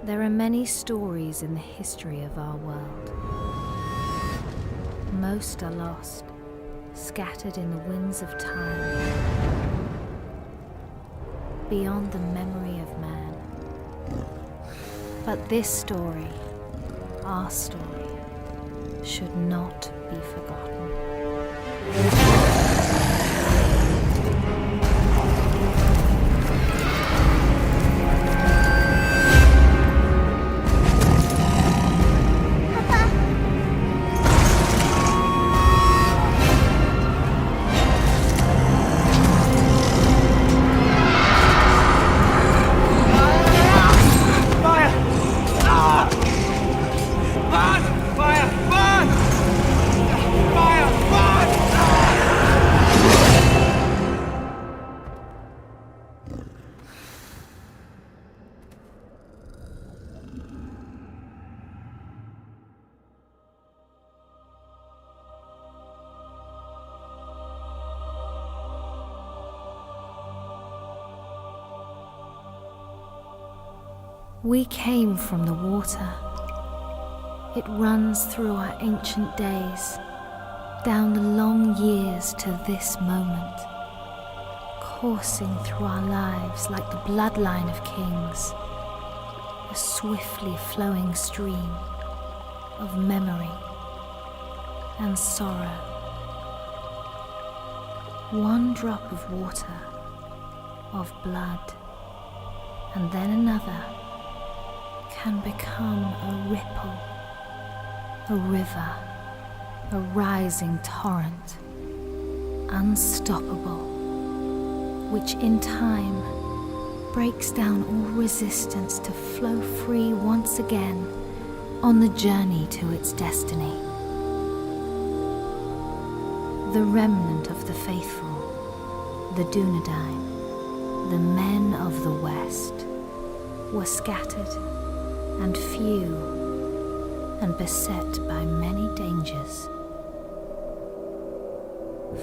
There are many stories in the history of our world. Most are lost, scattered in the winds of time, beyond the memory of man. But this story, our story, should not be forgotten. We came from the water. It runs through our ancient days, down the long years to this moment, coursing through our lives like the bloodline of kings, a swiftly flowing stream of memory and sorrow. One drop of water, of blood, and then another can become a ripple, a river, a rising torrent, unstoppable, which in time breaks down all resistance to flow free once again on the journey to its destiny. The remnant of the faithful, the Dunedain, the men of the West, were scattered and few, and beset by many dangers.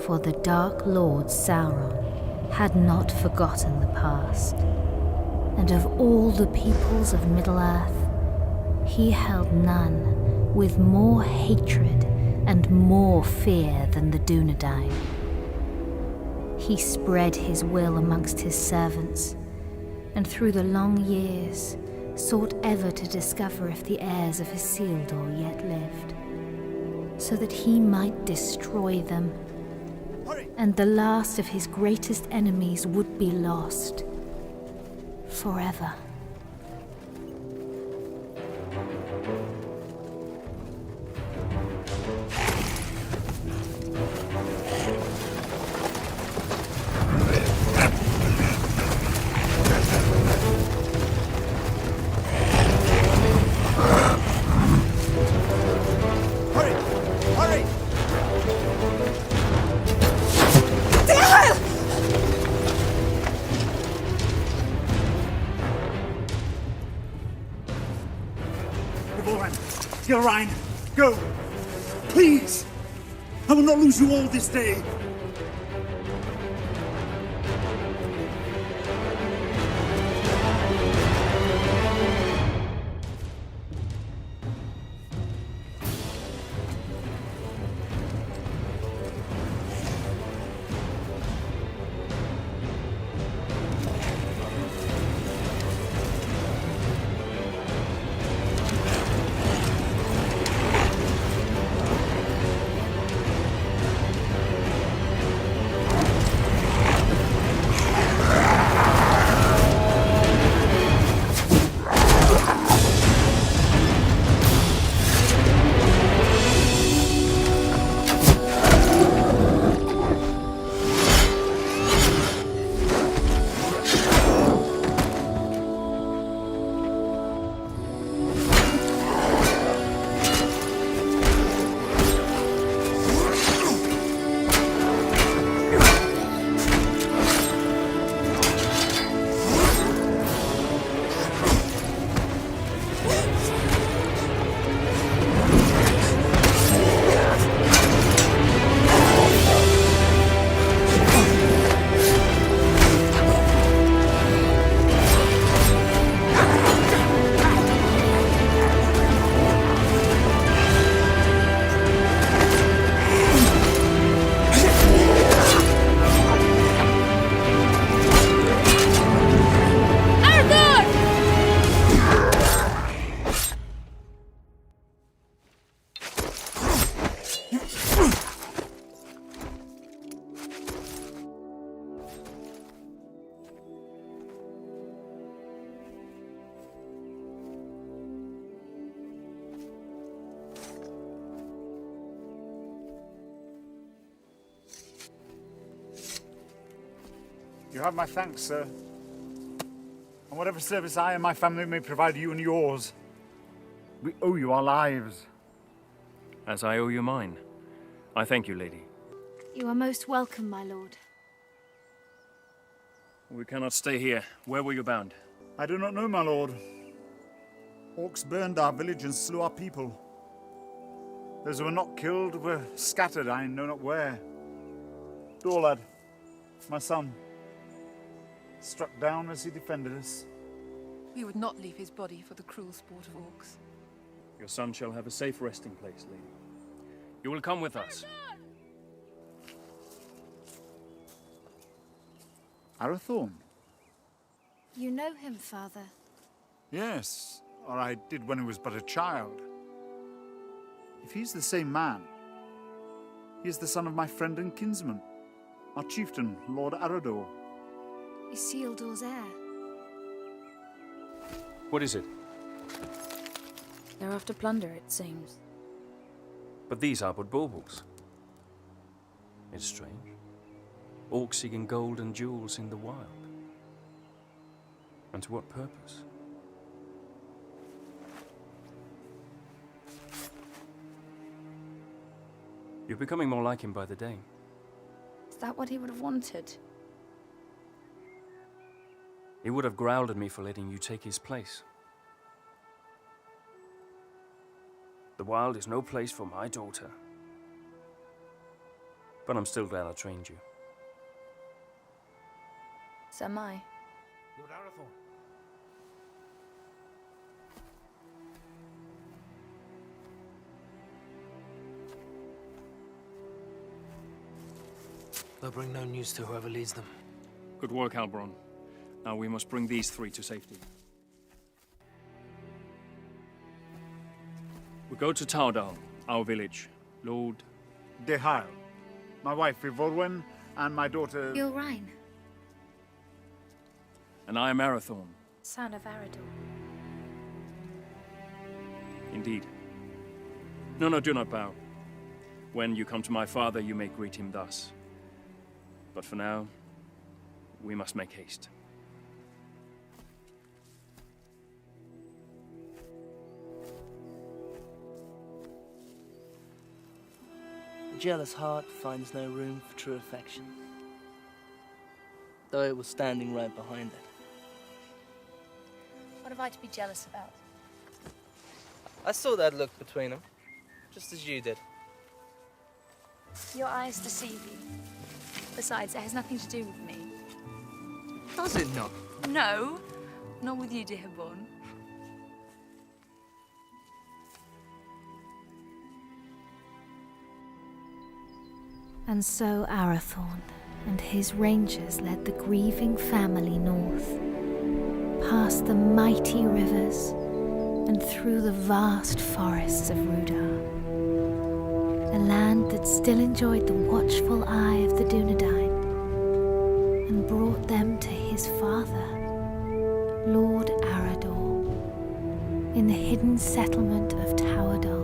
For the Dark Lord Sauron had not forgotten the past, and of all the peoples of Middle-earth, he held none with more hatred and more fear than the Dunedain. He spread his will amongst his servants, and through the long years sought ever to discover if the heirs of Isildur yet lived, so that he might destroy them, and the last of his greatest enemies would be lost forever. Gilrain, go! Please! I will not lose you all this day! You have my thanks, sir. And whatever service I and my family may provide you and yours, we owe you our lives. As I owe you mine. I thank you, lady. You are most welcome, my lord. We cannot stay here. Where were you bound? I do not know, my lord. Orcs burned our village and slew our people. Those who were not killed were scattered, I know not where. Dorlad, my son, struck down as he defended us. We would not leave his body for the cruel sport of orcs. Your son shall have a safe resting place, lady. You will come with us. Arathorn? You know him, father. Yes, or I did when he was but a child. If he's the same man, he is the son of my friend and kinsman, our chieftain, Lord Arador. Isildur's heir. What is it? They're after plunder, it seems. But these are but baubles. It's strange. Orcs seeking gold and jewels in the wild. And to what purpose? You're becoming more like him by the day. Is that what he would have wanted? He would have growled at me for letting you take his place. The wild is no place for my daughter. But I'm still glad I trained you. So am I. Lord Arathorn. They'll bring no news to whoever leads them. Good work, Halbron. Now we must bring these three to safety. We go to Taudal, our village. Lord... Dehail, my wife Ivorwen, and my daughter... Gilrain, And I am Arathorn. Son of Arador. Indeed. No, do not bow. When you come to my father, you may greet him thus. But for now, we must make haste. A jealous heart finds no room for true affection, though it was standing right behind it. What have I to be jealous about? I saw that look between them, just as you did. Your eyes deceive you. Besides, it has nothing to do with me. Does it not? No, not with you, Dehaborn. And so Arathorn and his rangers led the grieving family north, past the mighty rivers and through the vast forests of Rudar, a land that still enjoyed the watchful eye of the Dunedain, and brought them to his father, Lord Arador, in the hidden settlement of Towerdal.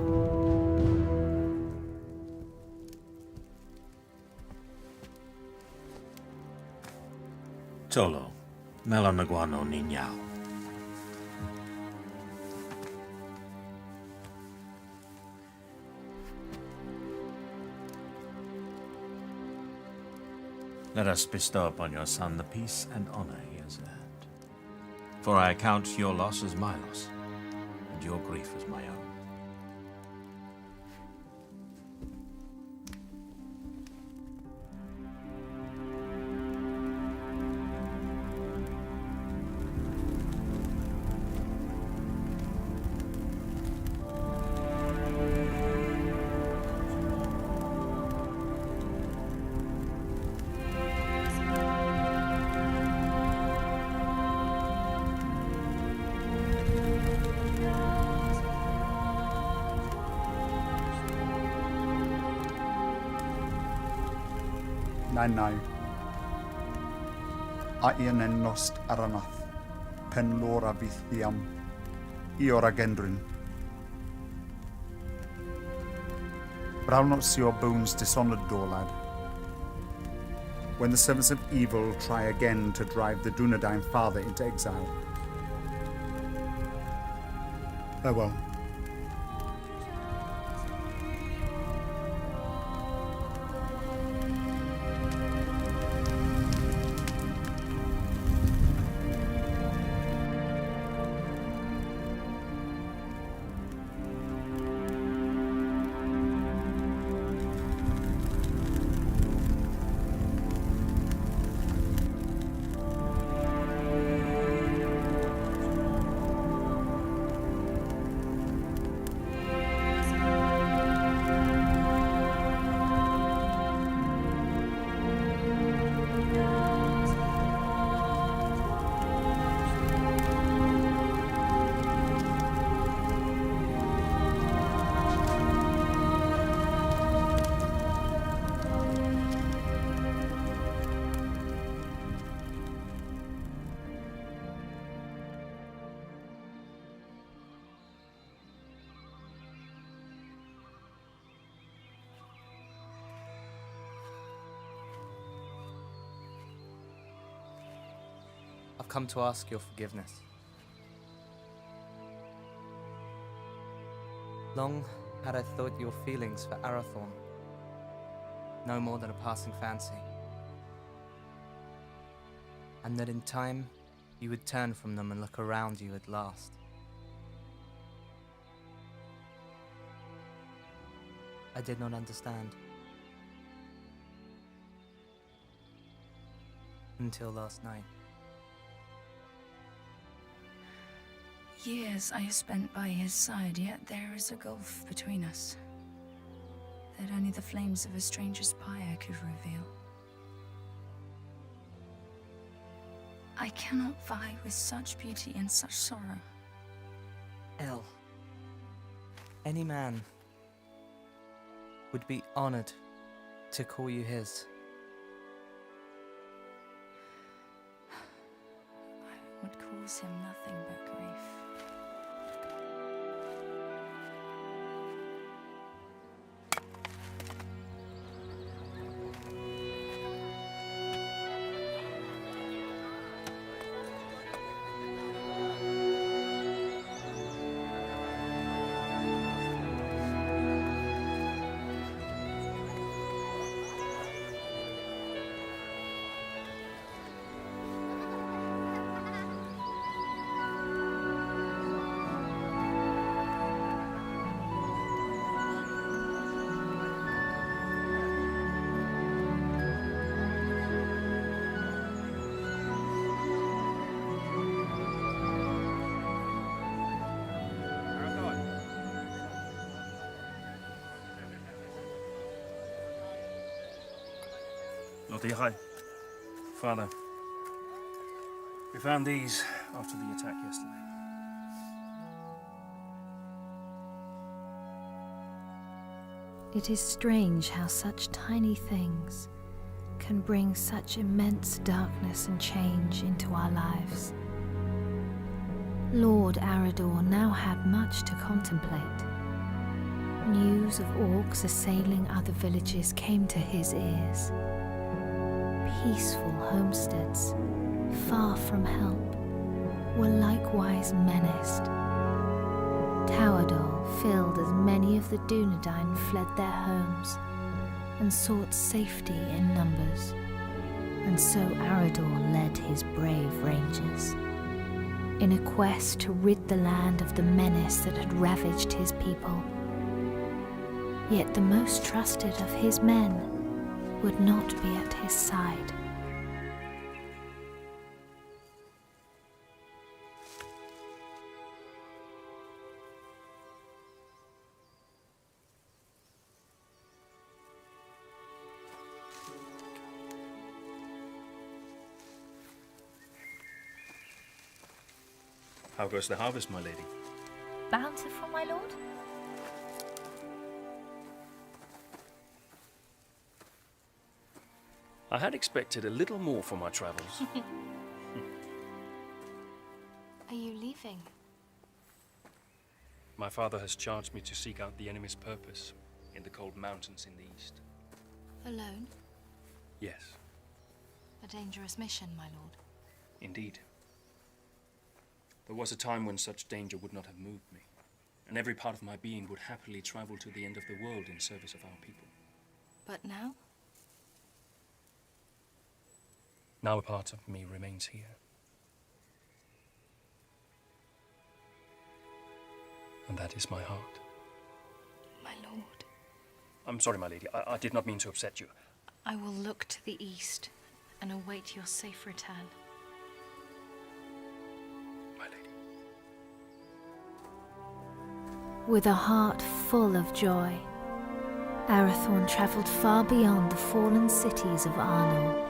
Tolo, Melanaguano Niñao. Let us bestow upon your son the peace and honor he has earned. For I account your loss as my loss, and your grief as my own. Nai. Aian en nost aranath, pen lora vithiam, iora gendrin. But I'll not see your bones dishonored, Dorlad. when the servants of evil try again to drive the Dunedain farther into exile. Farewell. I've come to ask your forgiveness. Long had I thought your feelings for Arathorn no more than a passing fancy, and that in time you would turn from them and look around you at last. I did not understand. Until last night. Years I have spent by his side, yet there is a gulf between us that only the flames of a stranger's pyre could reveal. I cannot vie with such beauty and such sorrow. El, any man would be honored to call you his. I would cause him nothing but grief. Lord Ihai, Father, we found these after the attack yesterday. It is strange how such tiny things can bring such immense darkness and change into our lives. Lord Arador now had much to contemplate. News of orcs assailing other villages came to his ears. Peaceful homesteads, far from help, were likewise menaced. Towerdal filled as many of the Dunedain fled their homes and sought safety in numbers, and so Arador led his brave rangers in a quest to rid the land of the menace that had ravaged his people. Yet the most trusted of his men would not be at his side. How goes the harvest, my lady? Bountiful, my lord? I had expected a little more for my travels. Are you leaving? My father has charged me to seek out the enemy's purpose in the cold mountains in the east. Alone? Yes. A dangerous mission, my lord. Indeed. There was a time when such danger would not have moved me, and every part of my being would happily travel to the end of the world in service of our people. But now? Now a part of me remains here. And that is my heart. My lord. I'm sorry, my lady. I did not mean to upset you. I will look to the east and await your safe return. My lady. With a heart full of joy, Arathorn travelled far beyond the fallen cities of Arnor.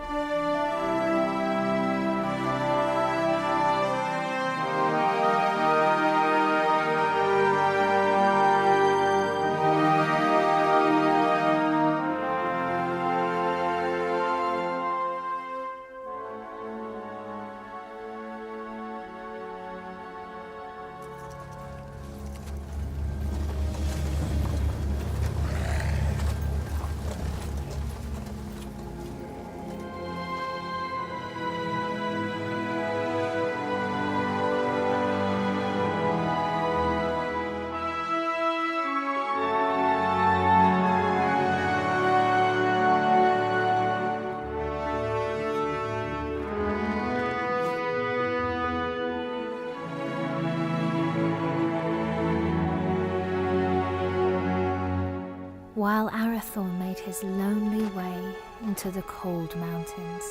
While Arathorn made his lonely way into the cold mountains,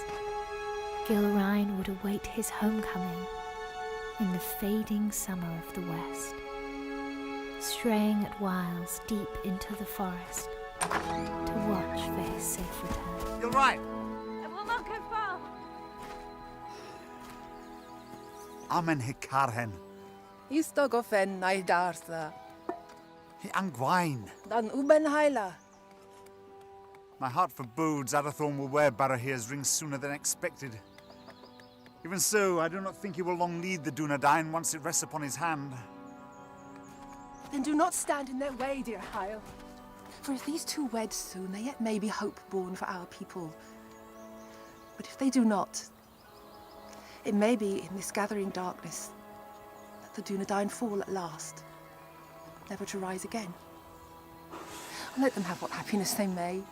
Gilrain would await his homecoming in the fading summer of the west, straying at whiles deep into the forest to watch for his safe return. You're right. Amen Hikarhen. Istogofen Naidartha, Hi Angwain. Dan Ubenhaila. My heart forebodes Arathorn will wear Barahir's ring sooner than expected. Even so, I do not think he will long lead the Dunedain once it rests upon his hand. Then do not stand in their way, dear Hyle. For if these two wed soon, there yet may be hope born for our people. But if they do not, it may be in this gathering darkness that the Dunedain fall at last, never to rise again. Let them have what happiness they may.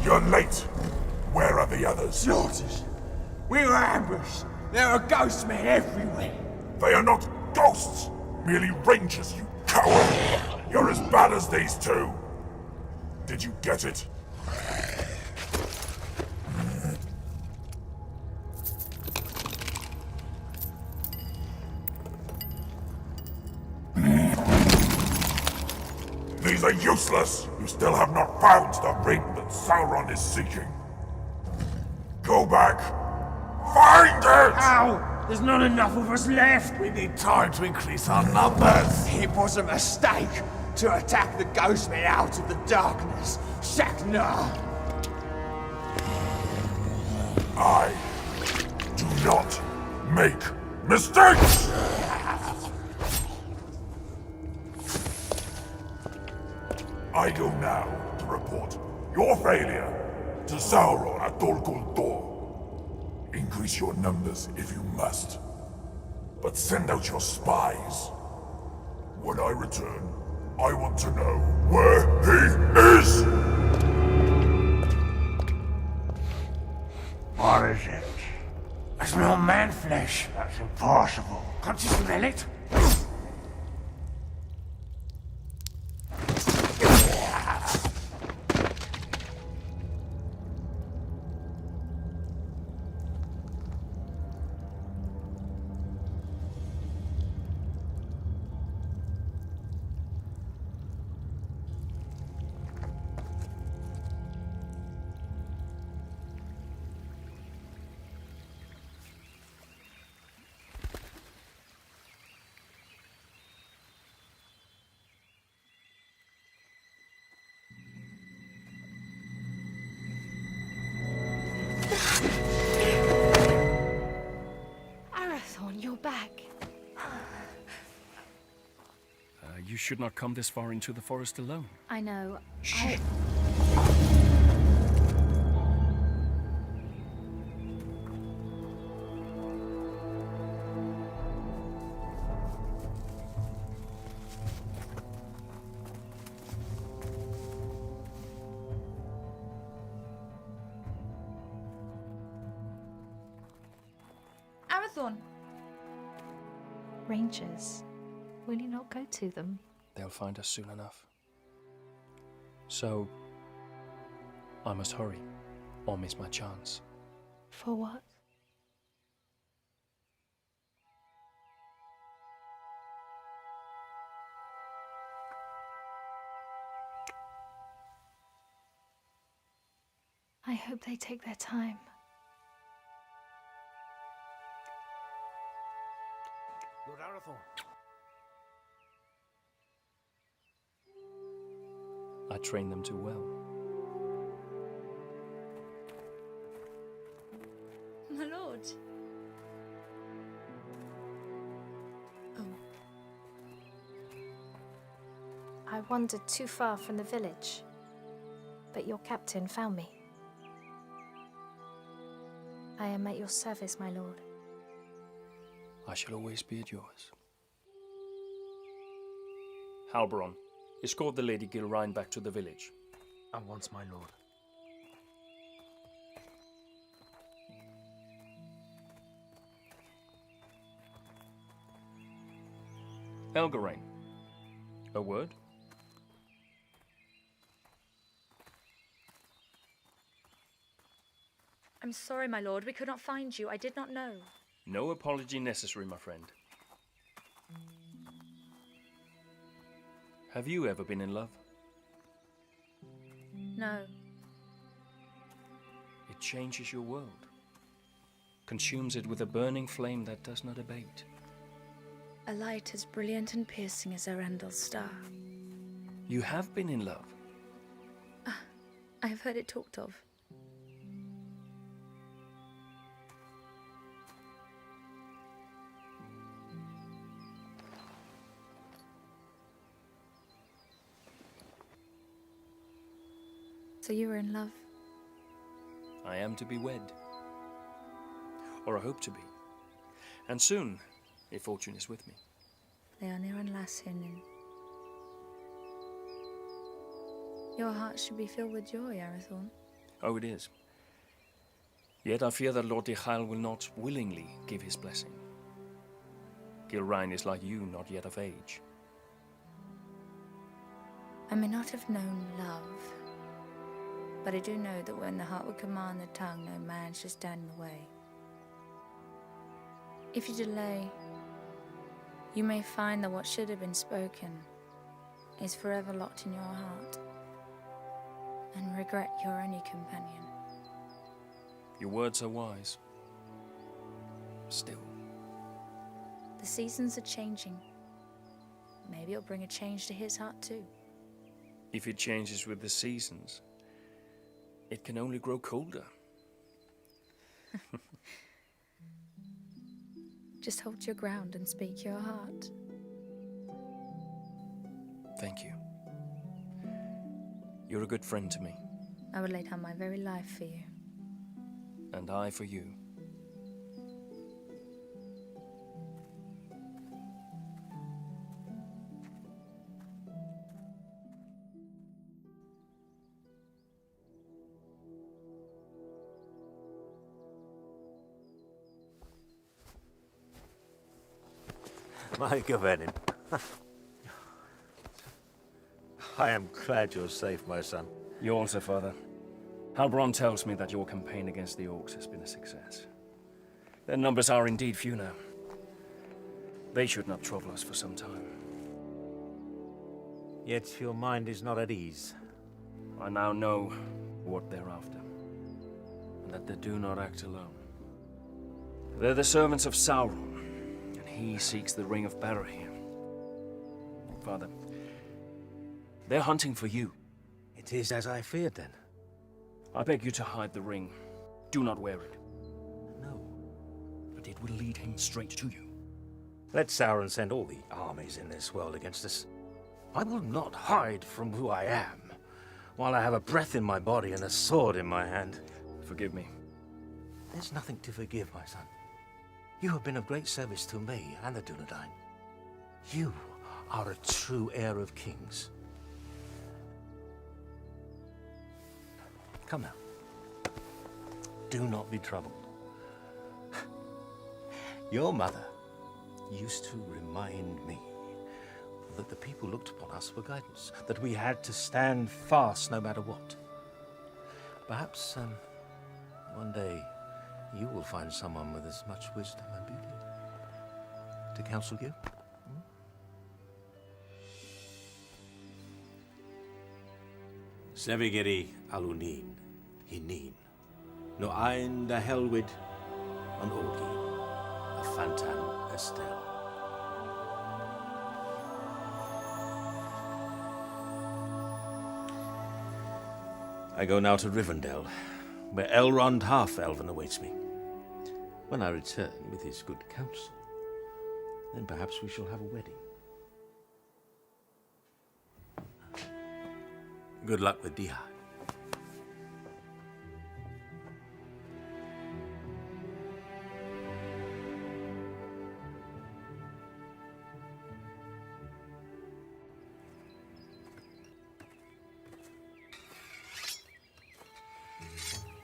You're late. Where are the others? Slaughters. We were ambushed. There are ghost men everywhere. They are not ghosts, merely rangers, you coward! You're as bad as these two. Did you get it? These are useless! You still have not found the ring that Sauron is seeking. Go back! Find it! Ow! There's not enough of us left! We need time to increase our numbers! It was a mistake to attack the ghost men out of the darkness. Shaknar! I do not make mistakes! I go now to report your failure to Sauron at Dol Guldur. Increase your numbers if you must, but send out your spies. When I return, I want to know where he is! is it? I smell man flesh. That's impossible. Can't you smell it? Arathorn, you're back. You should not come this far into the forest alone. I know. Arathorn! Rangers, will you not go to them? They'll find us soon enough. So, I must hurry, or miss my chance. For what? I hope they take their time. Lord Arathorn. I trained them too well. My lord. Oh. I wandered too far from the village, but your captain found me. I am at your service, my lord. I shall always be at yours. Halberon, escort the Lady Gilrain back to the village. At once, my lord. Elgarain, a word? I'm sorry, my lord. We could not find you. I did not know. No apology necessary, my friend. Have you ever been in love? No. It changes your world, consumes it with a burning flame that does not abate. A light as brilliant and piercing as Erendel's star. You have been in love. I have heard it talked of. So you were in love? I am to be wed. Or I hope to be. And soon, if fortune is with me. They are near Lassin. Your heart should be filled with joy, Arathorn. Oh, it is. Yet I fear that Lord Dichael will not willingly give his blessing. Gilrain is like you, not yet of age. I may not have known love, but I do know that when the heart would command the tongue, no man should stand in the way. If you delay, you may find that what should have been spoken is forever locked in your heart, and regret your only companion. Your words are wise. Still. The seasons are changing. Maybe it'll bring a change to his heart too. If it changes with the seasons, it can only grow colder. Just hold your ground and speak your heart. Thank you. You're a good friend to me. I would lay down my very life for you. And I for you. My Gavenin. I am glad you're safe, my son. You also, Father. Halbrand tells me that your campaign against the Orcs has been a success. Their numbers are indeed few now. They should not trouble us for some time. Yet your mind is not at ease. I now know what they're after, and that they do not act alone. They're the servants of Sauron, and he seeks the Ring of Barahir. Father, they're hunting for you. It is as I feared, then. I beg you to hide the ring. Do not wear it. No. But it will lead him straight to you. Let Sauron send all the armies in this world against us. I will not hide from who I am, while I have a breath in my body and a sword in my hand. Forgive me. There's nothing to forgive, my son. You have been of great service to me and the Dunedain. You are a true heir of kings. Come now. Do not be troubled. Your mother used to remind me that the people looked upon us for guidance, that we had to stand fast no matter what. Perhaps one day you will find someone with as much wisdom and beauty to counsel you. Sevigeri alunin, hinin, no ein da helwid, an orgi, a fantan estel. I go now to Rivendell, where Elrond Half-Elven awaits me. When I return with his good counsel, then perhaps we shall have a wedding. Good luck with Dihai.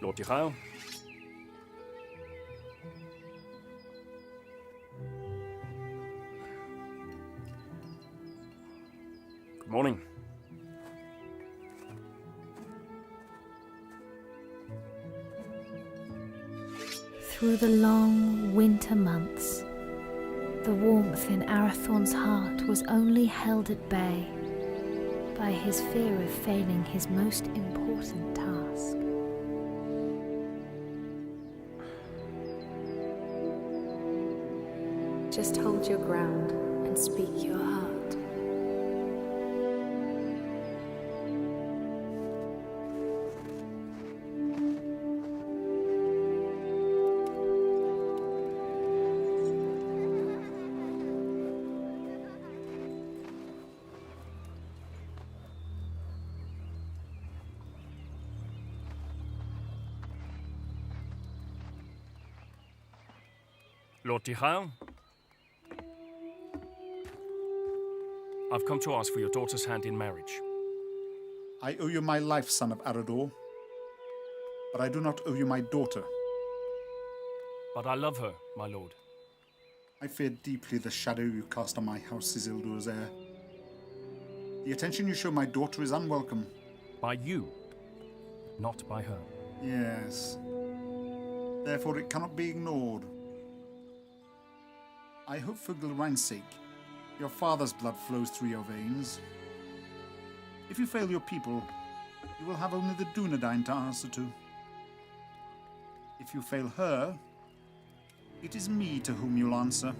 Lord Dihau. Good morning. Through the long winter months, the warmth in Arathorn's heart was only held at bay by his fear of failing his most important task. Just hold your ground and speak your heart. Lord Dihau. I've come to ask for your daughter's hand in marriage. I owe you my life, son of Arador, but I do not owe you my daughter. But I love her, my lord. I fear deeply the shadow you cast on my house, Isildur's heir. The attention you show my daughter is unwelcome. By you, not by her. Yes. Therefore it cannot be ignored. I hope for Gilrain's sake, your father's blood flows through your veins. If you fail your people, you will have only the Dunedain to answer to. If you fail her, it is me to whom you'll answer.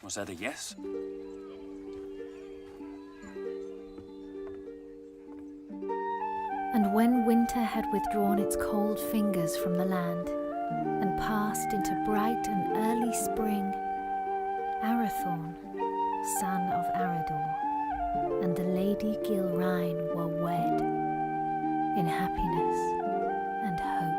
Was that a yes? And when winter had withdrawn its cold fingers from the land and passed into bright and early spring, Arathorn, son of Arador, and the Lady Gilrain were wed in happiness and hope.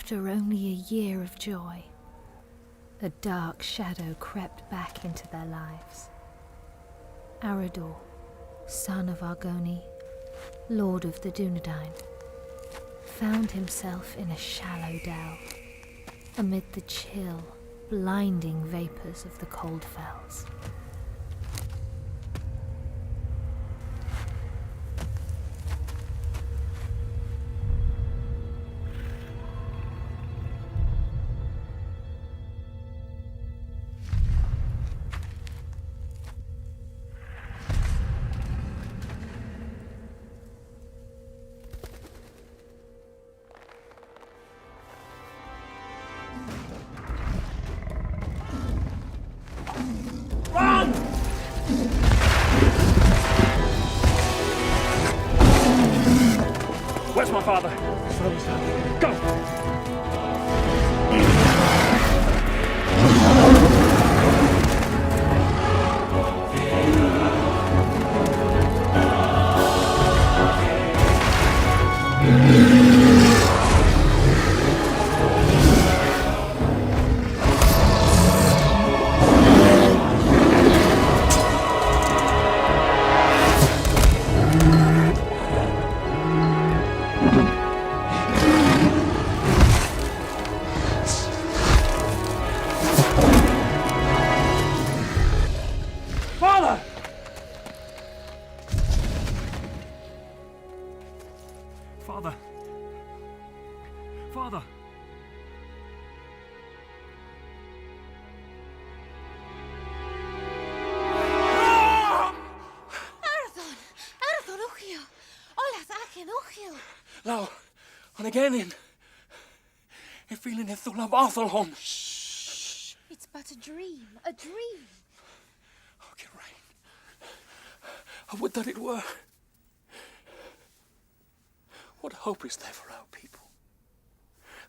After only a year of joy, a dark shadow crept back into their lives. Arador, son of Argoni, lord of the Dunedain, found himself in a shallow dell, amid the chill, blinding vapors of the cold fells. Where's my father? Go! Father! Father! Father! Arathon, Uchio! Olas Achen Uchio! Now, and again in feeling it through Arthurhon. It's but a dream, a dream. Okay, rain. I would that it were. What hope is there for our people?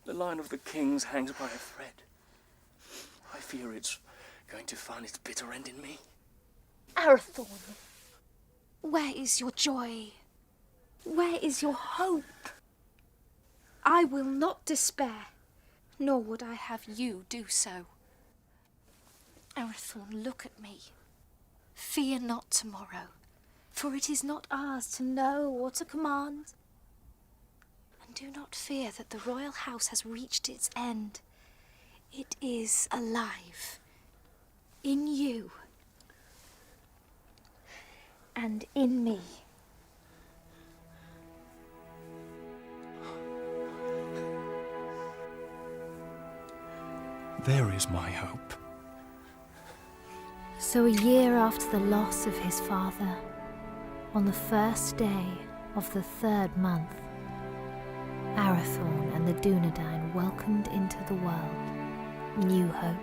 The line of the kings hangs by a thread. I fear it's going to find its bitter end in me. Arathorn, where is your joy? Where is your hope? I will not despair, nor would I have you do so. Arathorn, look at me. Fear not tomorrow, for it is not ours to know or to command. And do not fear that the royal house has reached its end. It is alive, in you, and in me. There is my hope. So a year after the loss of his father, on the first day of the 3rd month, Arathorn and the Dunedain welcomed into the world new hope.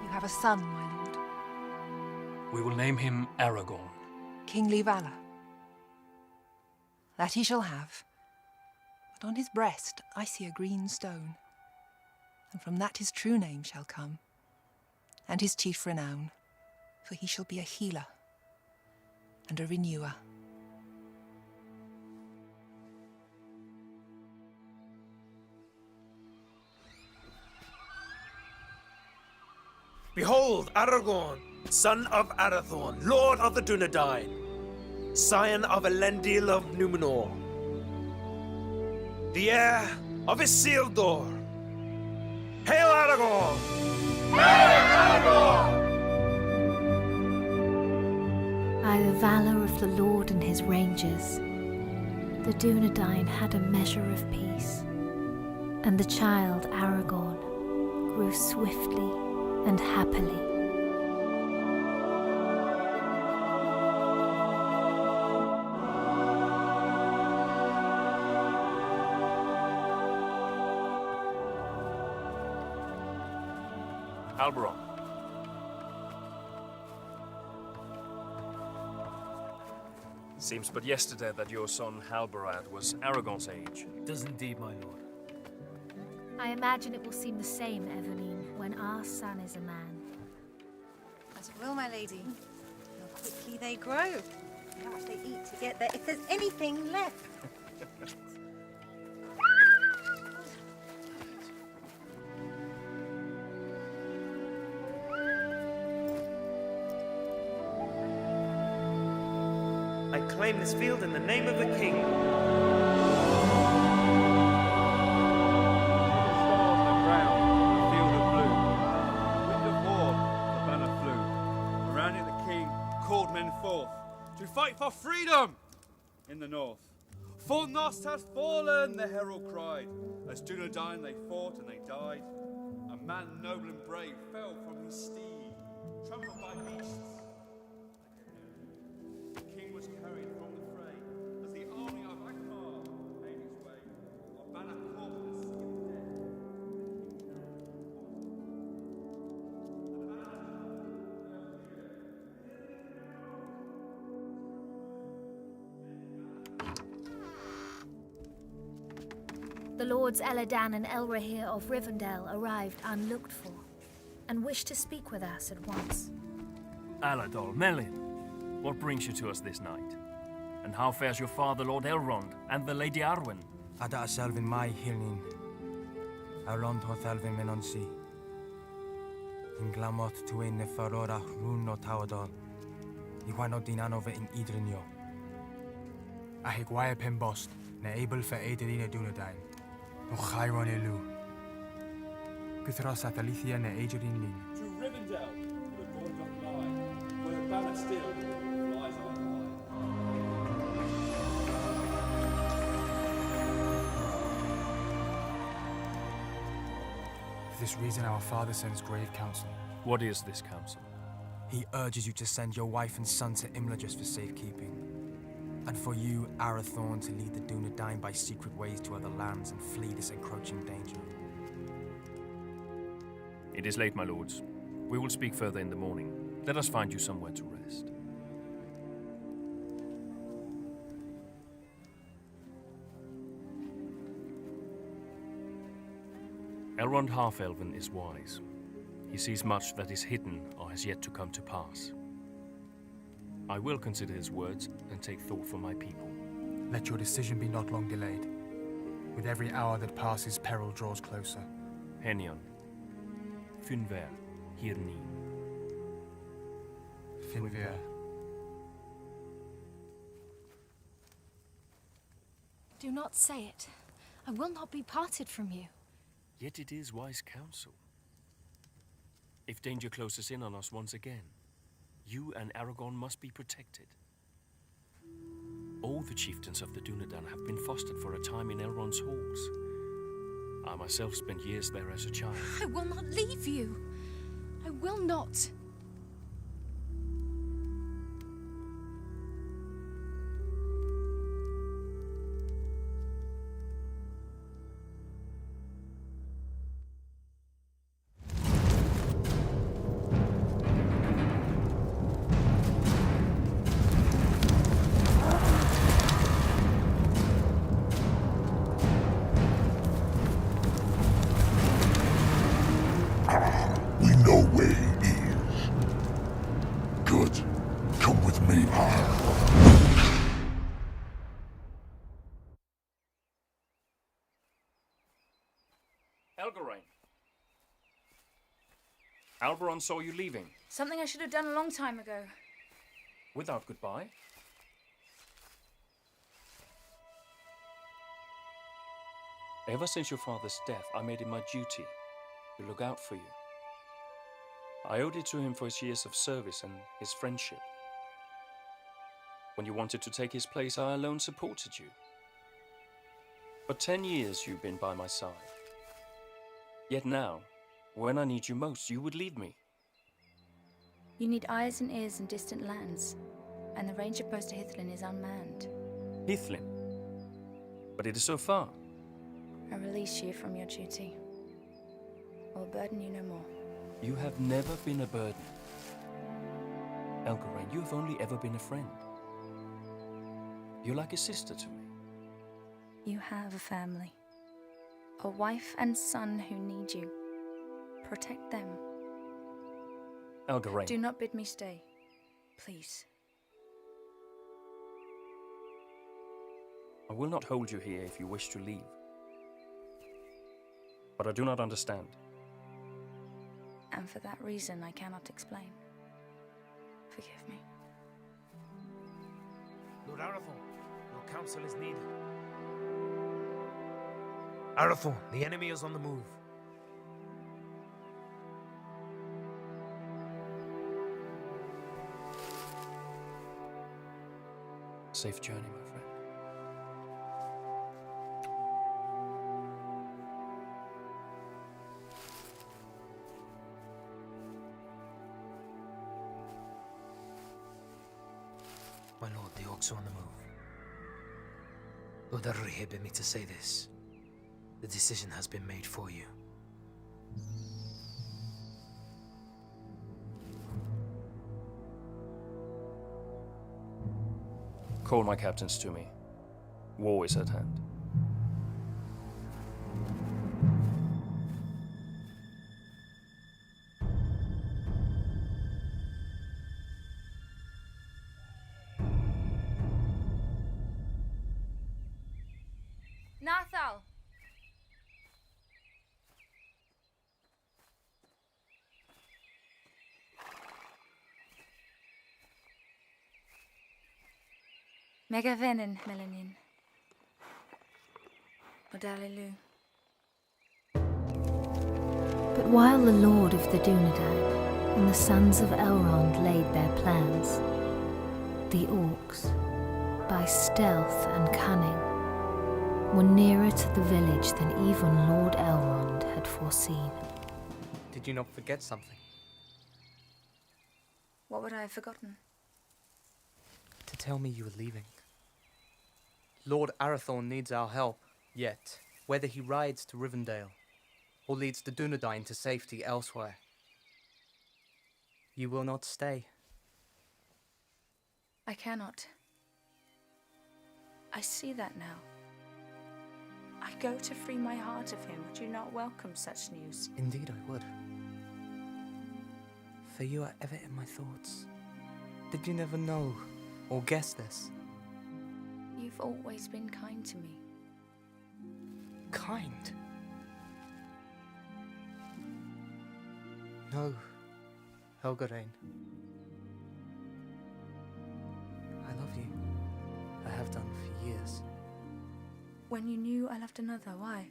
You have a son, my lord. We will name him Aragorn. Kingly valor. That he shall have. But on his breast I see a green stone. And from that his true name shall come, and his chief renown, for he shall be a healer and a renewer. Behold, Aragorn, son of Arathorn, lord of the Dunedain, scion of Elendil of Numenor, the heir of Isildur. Hail Aragorn! Hail Aragorn! By the valor of the Lord and his rangers, the Dunedain had a measure of peace, and the child Aragorn grew swiftly and happily. Alberon. Seems but yesterday that your son Halbarad was Aragorn's age. It does indeed, my lord. I imagine it will seem the same, Eveline, when our son is a man. As it will, my lady. How quickly they grow. How much they eat to get there, if there's anything left. claim this field in the name of the king. To fight for freedom in the north. For Nost has fallen, the herald cried. As Dunedain they fought and they died. A man noble and brave fell from his steed, trampled by beasts. The king was carried from the fray as the army of Akbar made its way. Of Banner corpus skipped dead. The lords Eladan and Elrahir of Rivendell arrived unlooked for, and wished to speak with us at once. Aladol, Melin, what brings you to us this night? And how fares your father, Lord Elrond, and the Lady Arwen? Ada Selvin mai hilnin. Elrond hoth Elvin menonsi. In glamot tuin ne farora rún no tawadol. Iwano dinan over in Idrinio. Ahig waia pen bost, na able for Aedirina Dunedain. No Chiron elu. Guthros at Alithia na Aedirine lin. To Rivendell, the dawn doth lie, where the banner still flies on For this reason our father sends grave counsel. What is this counsel? He urges you to send your wife and son to Imladris for safekeeping. And for you, Arathorn, to lead the Dunedain by secret ways to other lands and flee this encroaching danger. It is late, my lords. We will speak further in the morning. Let us find you somewhere to rest. Elrond Half-Elven is wise. He sees much that is hidden or has yet to come to pass. I will consider his words and take thought for my people. Let your decision be not long delayed. With every hour that passes, peril draws closer. Henion. Finver. Hirni. Finver. Do not say it. I will not be parted from you. Yet it is wise counsel. If danger closes in on us once again, you and Aragorn must be protected. All the chieftains of the Dunedain have been fostered for a time in Elrond's halls. I myself spent years there as a child. I will not leave you. I will not. Elgarain. Alberon saw you leaving. Something I should have done a long time ago. Without goodbye? Ever since your father's death, I made it my duty to look out for you. I owed it to him for his years of service and his friendship. When you wanted to take his place, I alone supported you. For 10 years you've been by my side. Yet now, when I need you most, you would leave me. You need eyes and ears in distant lands, and the ranger post to Hithlin is unmanned. Hithlin? But it is so far. I release you from your duty. I will burden you no more. You have never been a burden. Elgarain, you have only ever been a friend. You're like a sister to me. You have a family. A wife and son who need you. Protect them. Elgarain. Do not bid me stay. Please. I will not hold you here if you wish to leave. But I do not understand. And for that reason, I cannot explain. Forgive me. Lord Arathorn, your counsel is needed. Arathorn, the enemy is on the move. Safe journey, my friend. My lord, the orcs are on the move. Lord Arri bid me to say this. The decision has been made for you. Call my captains to me. War is at hand. Nathal! Megavenin, Melanin. Odalilu. But while the Lord of the Dunedain and the sons of Elrond laid their plans, the orcs, by stealth and cunning, were nearer to the village than even Lord Elrond had foreseen. Did you not forget something? What would I have forgotten? To tell me you were leaving. Lord Arathorn needs our help, yet whether he rides to Rivendell or leads the Dunedain to safety elsewhere, you will not stay. I cannot. I see that now. I go to free my heart of him. Would you not welcome such news? Indeed I would. For you are ever in my thoughts. Did you never know or guess this? You've always been kind to me. Kind? No, Helgarain. I love you. I have done for years. When you knew I loved another, why?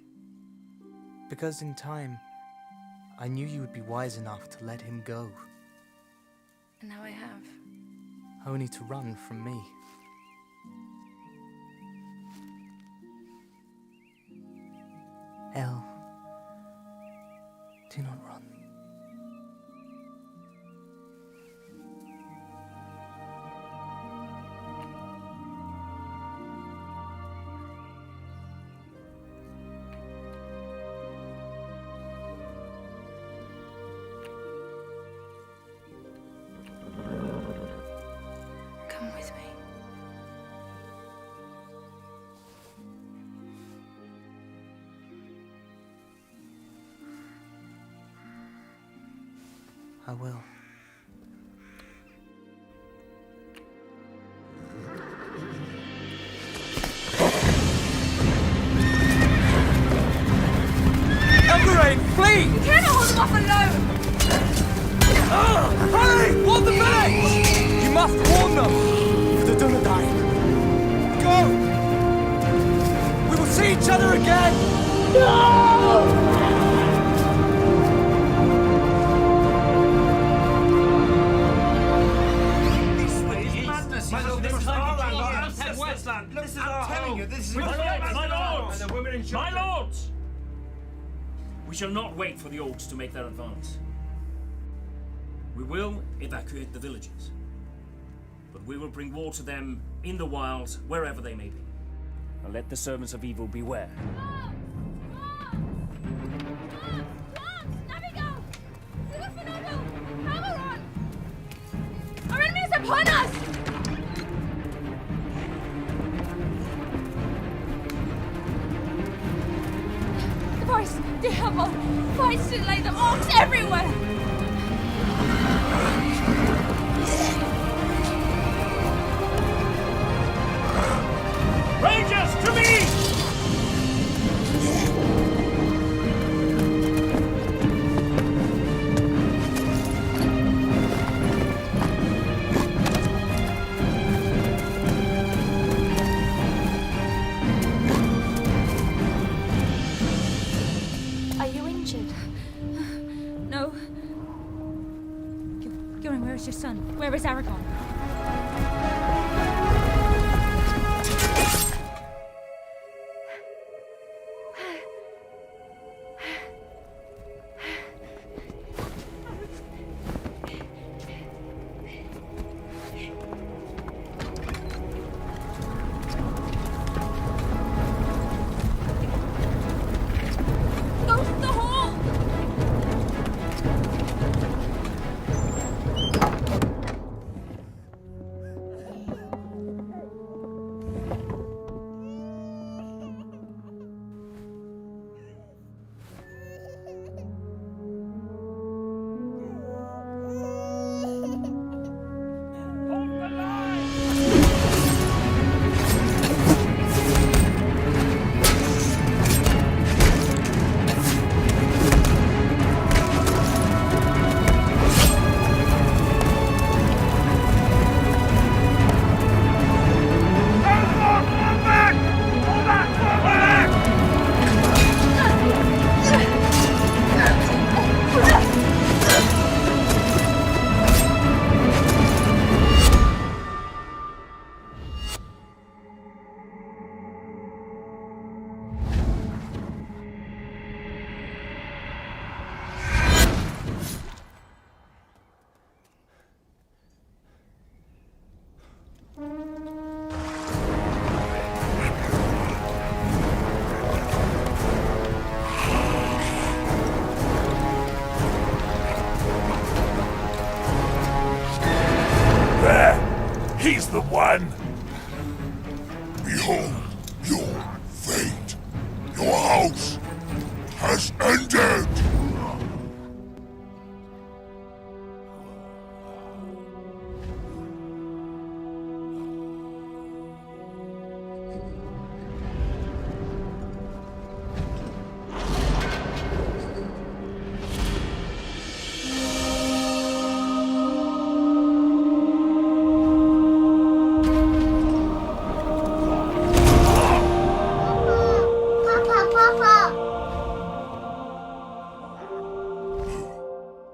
Because in time, I knew you would be wise enough to let him go. And now I have. Only to run from me. El, do not run. Come with me. I will. Elgarain, flee! You cannot hold them off alone! Hurry! Warn the village! You must warn them! For the Dunedain. Go! We will see each other again! No! My lords! We shall not wait for the orcs to make their advance. We will evacuate the villages. But we will bring war to them in the wilds, wherever they may be. And let the servants of evil beware. Our enemy is upon us! The voice, the Hamon, fights to lay them orcs everywhere! Rangers, to me! Gilrin, where is your son? Where is Aragon? He's the one! Behold your fate. Your house has ended!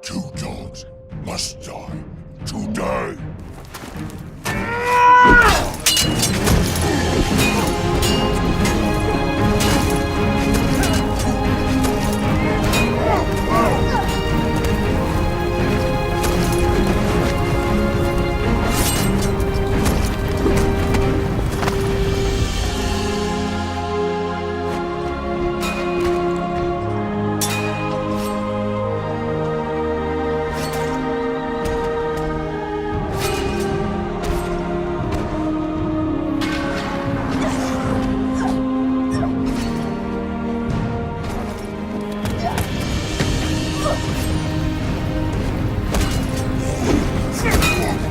Two dogs must die today.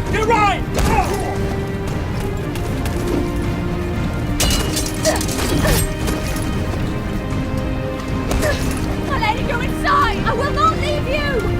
Get right! My lady, go inside! I will not leave you!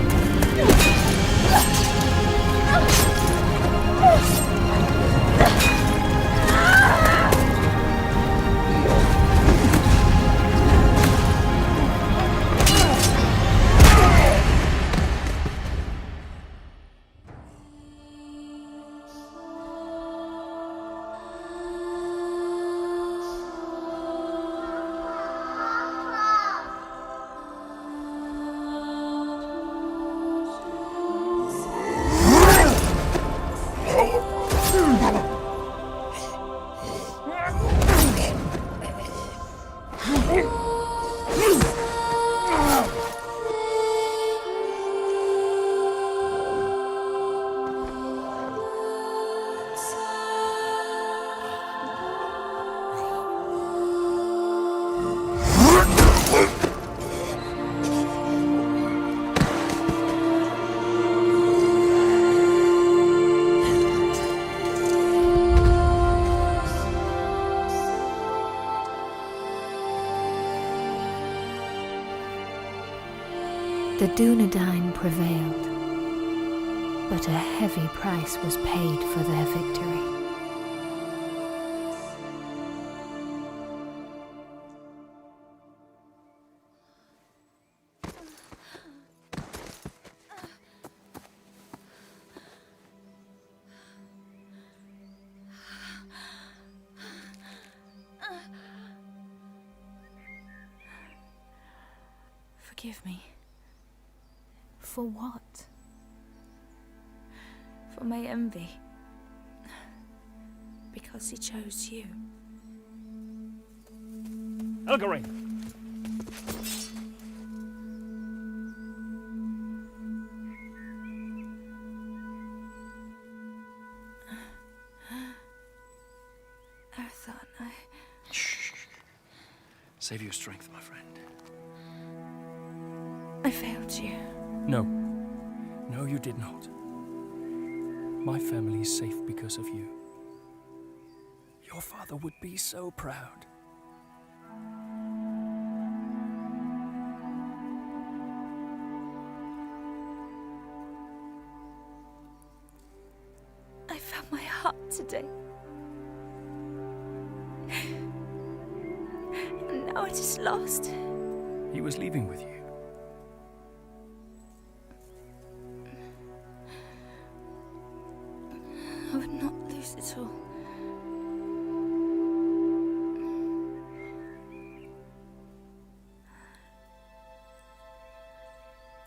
The Dunedain prevailed, but a heavy price was paid for their victory. forgive me For what? for my envy. Because he chose you. Elgarine! Arathorn, Save your strength, my friend. I failed you. No. No, you did not. My family is safe because of you. Your father would be so proud. I found my heart today. And now it is lost. He was leaving with you. I would not lose it all.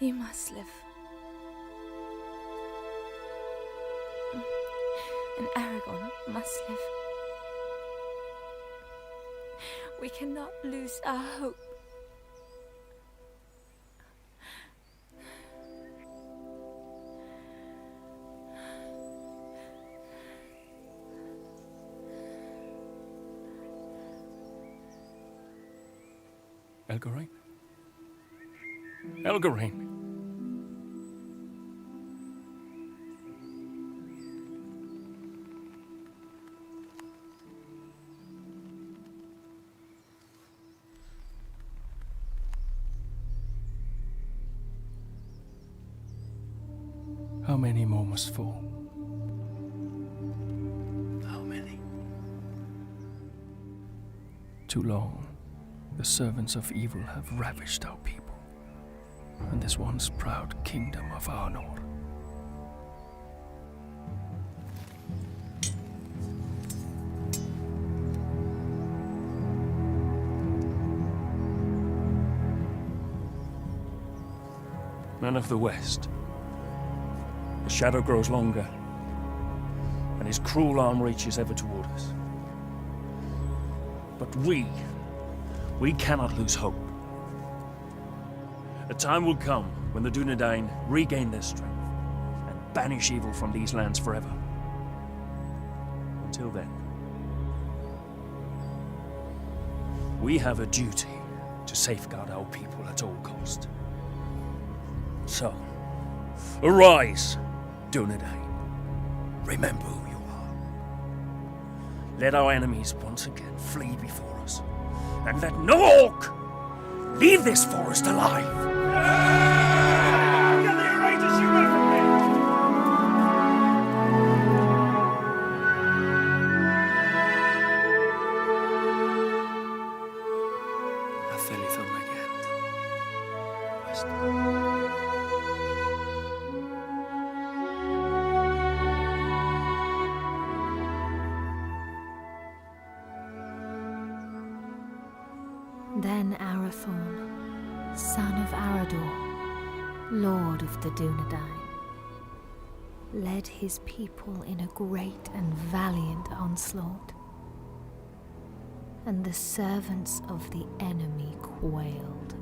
You must live. And Aragorn must live. We cannot lose our hope. Elgarine? Elgarine! How many more must fall? How many? Too long, the servants of evil have ravished our people, and this once proud kingdom of Arnor. Men of the West, the shadow grows longer, and his cruel arm reaches ever toward us. But we cannot lose hope. A time will come when the Dunedain regain their strength and banish evil from these lands forever. Until then, we have a duty to safeguard our people at all cost. So, arise, Dunedain. Remember who you are. Let our enemies once again flee before us, and let no orc leave this forest alive. Then Arathorn, son of Arador, lord of the Dunedain, led his people in a great and valiant onslaught, and the servants of the enemy quailed.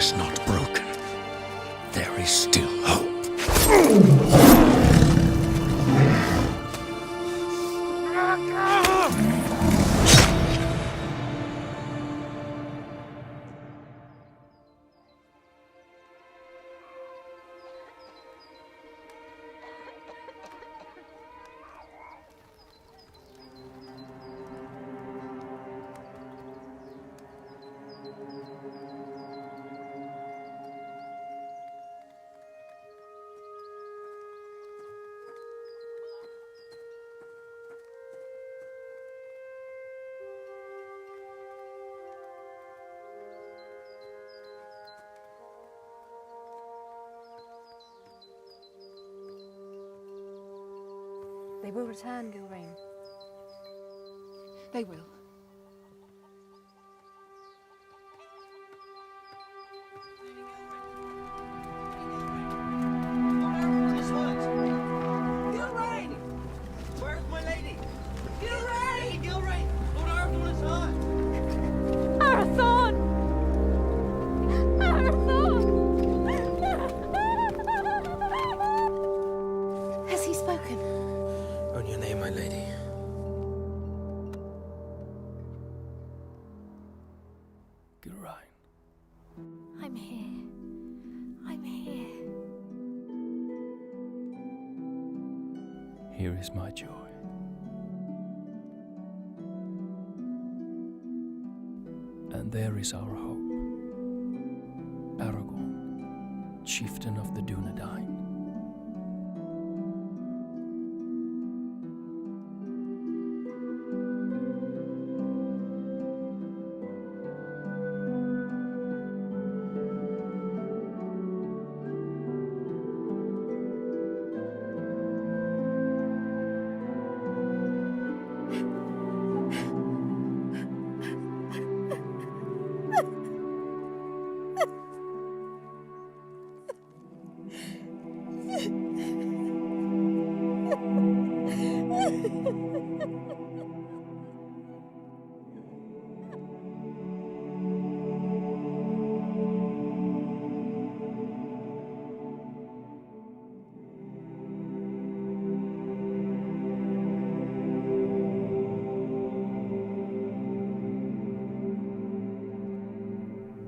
is not broken. There is still hope. They will return, Gilrain. They will. Gilrain! Where's my lady? Gilrain! Gilrain! Lord Arathorn is hurt! Arathorn! Arathorn! Has he spoken? On your name, my lady. Gilrain. I'm here. I'm here. Here is my joy. And there is our hope. Aragorn, chieftain of the Dunedain.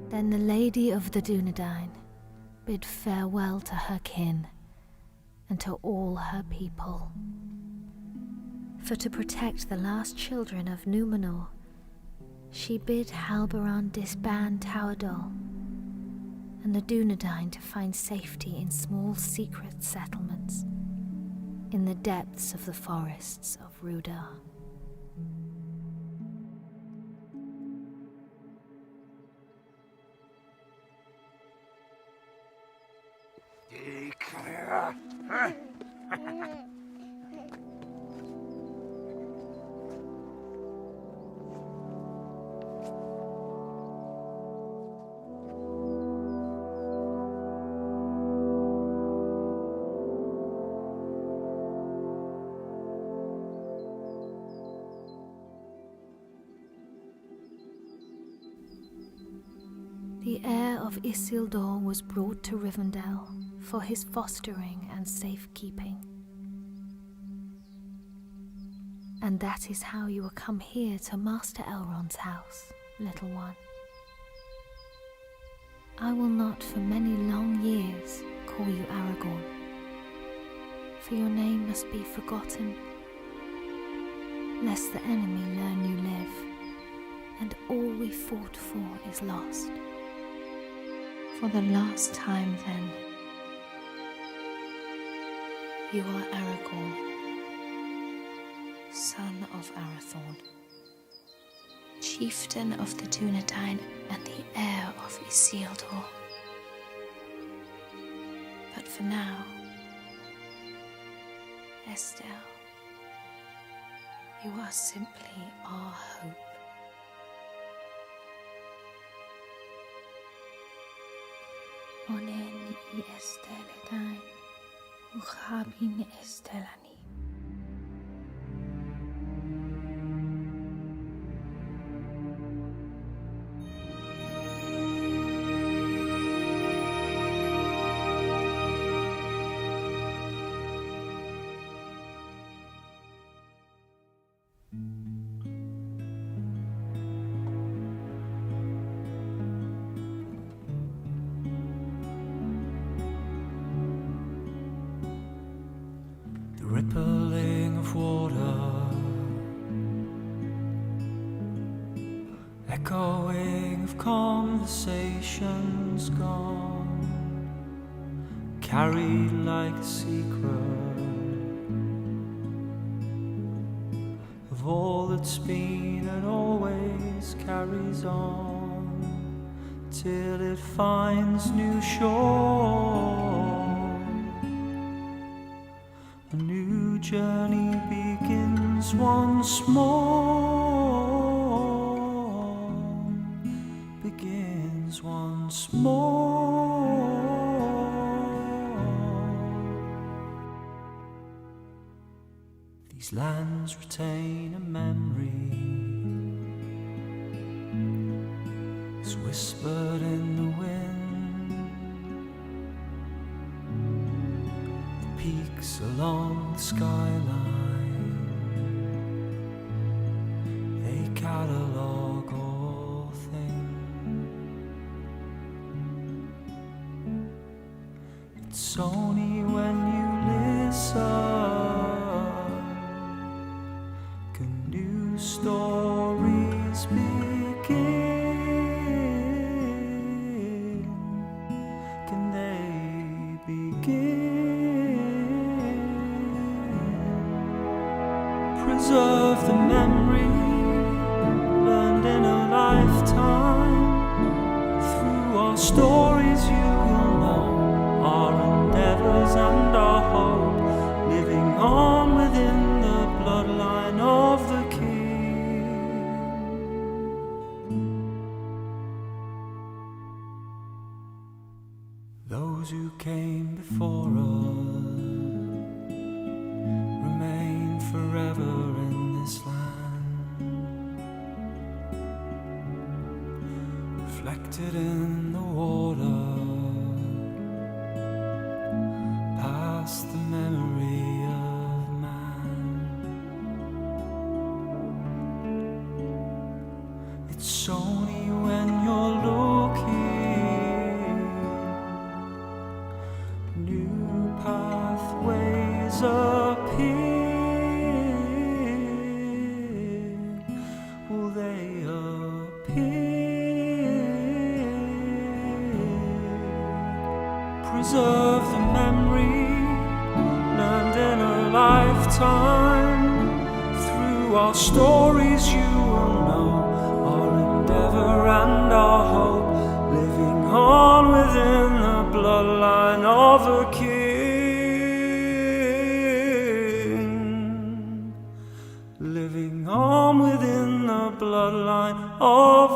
Then the Lady of the Dunedain bid farewell to her kin and to all her people. For to protect the last children of Númenor, she bid Halbarand disband Tauerdal, and the Dunedain to find safety in small secret settlements in the depths of the forests of Rudar. The heir of Isildur was brought to Rivendell for his fostering and safekeeping. And that is how you will come here to Master Elrond's house, little one. I will not for many long years call you Aragorn, for your name must be forgotten, lest the enemy learn you live, and all we fought for is lost. For the last time, then, you are Aragorn, son of Arathorn, chieftain of the Dunedain and the heir of Isildur. But for now, Estelle, you are simply our hope. Onen I Estelle Uchabin Estellani. rippling of water, echoing of conversations gone, carried like a secret of all that's been and always carries on till it finds new shore. A new journey begins once more, begins once more. These lands retain a memory, it's whispered in the wind. Peaks along the skyline, they catalogue all things. It's only when you listen can new stories begin. Can they begin? Preserve the memory learned in a lifetime. Through our stories you will know our endeavors and our hope, living on within the bloodline of the King. Those who came before us remain forever in this land, reflected in the water, past the memory of man. It's only when you're looking, new pathways appear. Will they appear? Preserve the memory learned in a lifetime. Through our stories you will know our endeavor and our hope, living on within the bloodline of the King. Living on within the bloodline of